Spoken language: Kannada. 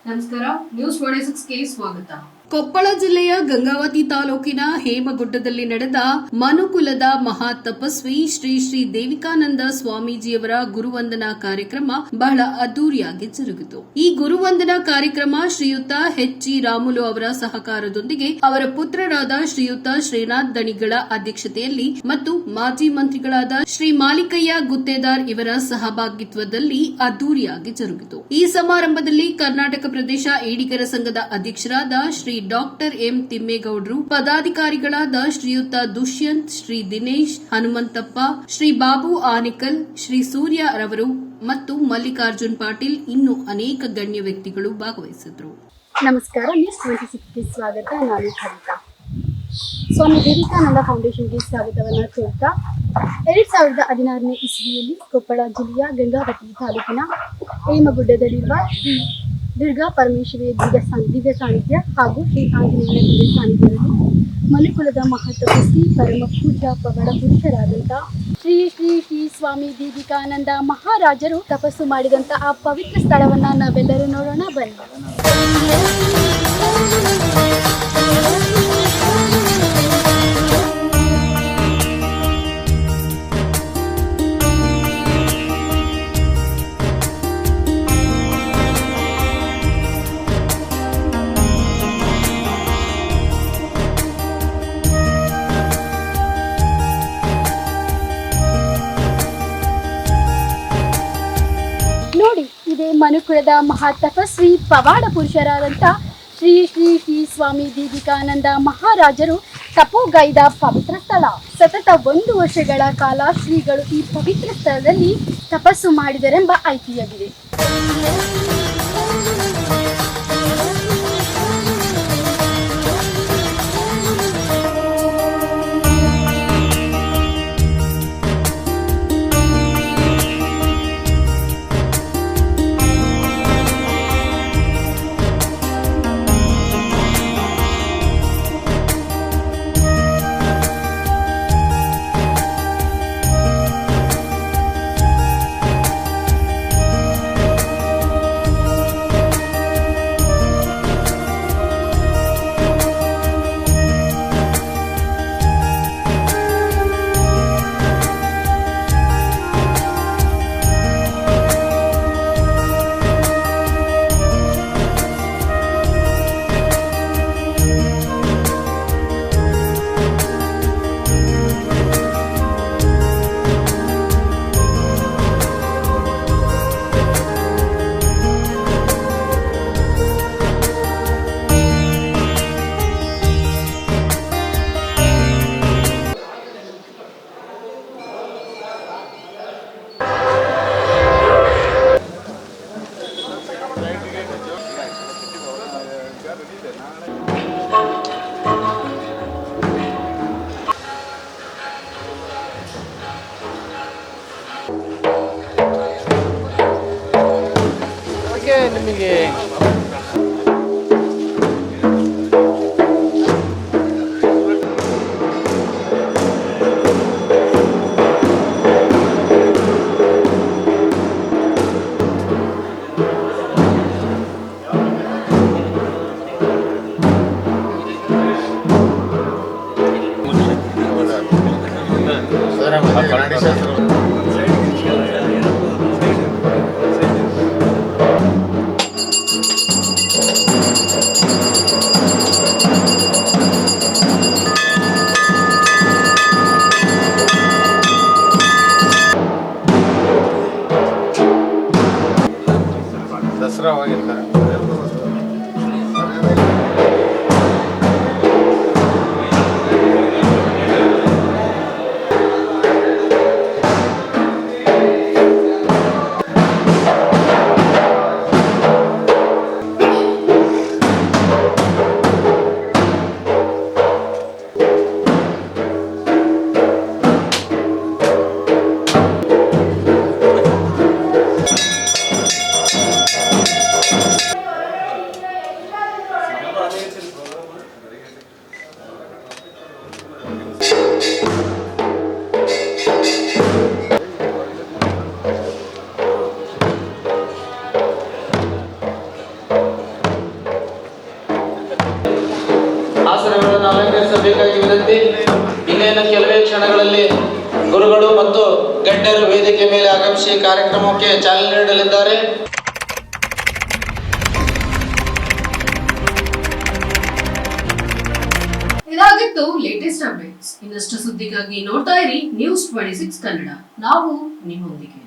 ನಮಸ್ಕಾರ, ನ್ಯೂಸ್ 46ಗೆ ಸ್ವಾಗತ. ಕೊಪ್ಪಳ ಜಿಲ್ಲೆಯ ಗಂಗಾವತಿ ತಾಲೂಕಿನ ಹೇಮಗುಡ್ಡದಲ್ಲಿ ನಡೆದ ಮನುಕುಲದ ಮಹಾ ತಪಸ್ವಿ ಶ್ರೀ ಶ್ರೀ ದೇವಿಕಾನಂದ ಸ್ವಾಮೀಜಿಯವರ ಗುರುವಂದನಾ ಕಾರ್ಯಕ್ರಮ ಬಹಳ ಅದ್ದೂರಿಯಾಗಿ ಜರುಗಿತು. ಈ ಗುರುವಂದನಾ ಕಾರ್ಯಕ್ರಮ ಶ್ರೀಯುತ ಎಚ್. ರಾಮುಲು ಅವರ ಸಹಕಾರದೊಂದಿಗೆ ಅವರ ಪುತ್ರರಾದ ಶ್ರೀಯುತ ಶ್ರೀನಾಥ್ ದಣಿಗಳ ಅಧ್ಯಕ್ಷತೆಯಲ್ಲಿ ಮತ್ತು ಮಾಜಿ ಮಂತ್ರಿಗಳಾದ ಶ್ರೀ ಮಾಲಿಕಯ್ಯ ಗುತ್ತೇದಾರ್ ಇವರ ಸಹಭಾಗಿತ್ವದಲ್ಲಿ ಅದ್ದೂರಿಯಾಗಿ ಜರುಗಿತು. ಈ ಸಮಾರಂಭದಲ್ಲಿ ಕರ್ನಾಟಕ ಪ್ರದೇಶ ಈಡಿಗರ ಸಂಘದ ಅಧ್ಯಕ್ಷರಾದ ಶ್ರೀ ಡಾಕ್ಟರ್ ಎಂ ತಿಮ್ಮೇಗೌಡರು, ಪದಾಧಿಕಾರಿಗಳಾದ ಶ್ರೀಯುತ ದುಷ್ಯಂತ್, ಶ್ರೀ ದಿನೇಶ್, ಹನುಮಂತಪ್ಪ, ಶ್ರೀ ಬಾಬು ಆನಿಕಲ್, ಶ್ರೀ ಸೂರ್ಯ ರವರು ಮತ್ತು ಮಲ್ಲಿಕಾರ್ಜುನ್ ಪಾಟೀಲ್ ಇನ್ನೂ ಅನೇಕ ಗಣ್ಯ ವ್ಯಕ್ತಿಗಳು ಭಾಗವಹಿಸಿದರು. ನಮಸ್ಕಾರ, ನ್ಯೂಸ್ 26ಗೆ ಸ್ವಾಗತ. ನಾನು ಕವಿತಾ. ಸ್ವಾಮಿ ವಿವೇಕಾನಂದ ಫೌಂಡೇಶನ್ಗೆ ಸ್ವಾಗತವನ್ನು ಕೋರುತ್ತಾ 2016ನೇ ಇಸ್ವಿಯಲ್ಲಿ ಕೊಪ್ಪಳ ಜಿಲ್ಲೆಯ ಗಂಗಾವತಿ ತಾಲೂಕಿನ ಹೇಮಗುಡ್ಡದಲ್ಲಿರುವ ಶ್ರೀ ದುರ್ಗಾ ಪರಮೇಶ್ವರಿಯ ದಿವ್ಯ ಸಾನ್ನಿಧ್ಯ ಹಾಗೂ ಶ್ರೀ ಆಂಜನೇಯನ ದಿವ್ಯ ಸಾನ್ನಿಧ್ಯದಲ್ಲಿ ಮನುಕುಲದ ಮಹತ್ವಪೂರ್ತಿ ಪರಮ ಪೂಜ್ಯ ಪವಾಡ ಪುರುಷರಾದಂಥ ಶ್ರೀ ಶ್ರೀ ಶ್ರೀ ಸ್ವಾಮಿ ವಿವೇಕಾನಂದ ಮಹಾರಾಜರು ತಪಸ್ಸು ಮಾಡಿದಂಥ ಆ ಪವಿತ್ರ ಸ್ಥಳವನ್ನು ನಾವೆಲ್ಲರೂ ನೋಡೋಣ ಬನ್ನಿ. ನೋಡಿ, ಇದೇ ಮನುಕುಲದ ಮಹಾ ತಪಸ್ವಿ ಪವಾಡ ಪುರುಷರಾದಂಥ ಶ್ರೀ ಶ್ರೀ ಶ್ರೀ ಸ್ವಾಮಿ ವಿವೇಕಾನಂದ ಮಹಾರಾಜರು ತಪೋಗೈದ ಪವಿತ್ರ ಸ್ಥಳ. ಸತತ 1 ವರ್ಷಗಳ ಕಾಲ ಶ್ರೀಗಳು ಈ ಪವಿತ್ರ ಸ್ಥಳದಲ್ಲಿ ತಪಸ್ಸು ಮಾಡಿದರೆಂಬ ಐತಿಹ್ಯವಿದೆ. ನಿಮಗೆ ದಸರಾವಾಗಿರ್ತಾರೆ. ಆಗಮಿಸಬೇಕಾಗಿ ವಿನಂತಿ. ಇನ್ನೇನು ಕೆಲವೇ ಕ್ಷಣಗಳಲ್ಲಿ ಗುರುಗಳು ಮತ್ತು ಗಣ್ಯರು ವೇದಿಕೆ ಮೇಲೆ ಆಗಮಿಸಿ ಕಾರ್ಯಕ್ರಮಕ್ಕೆ ಚಾಲನೆ ನೀಡಲಿದ್ದಾರೆ. ಇದಾಗಿತ್ತು ಲೇಟೆಸ್ಟ್ ಅಪ್ಡೇಟ್ಸ್. ಇನ್ನಷ್ಟು ಸುದ್ದಿಗಾಗಿ ನೋಡ್ತಾ ಇರಿ ನ್ಯೂಸ್ 26 ಕನ್ನಡ. ನಾವು ನಿಮ್ಮೊಂದಿಗೆ.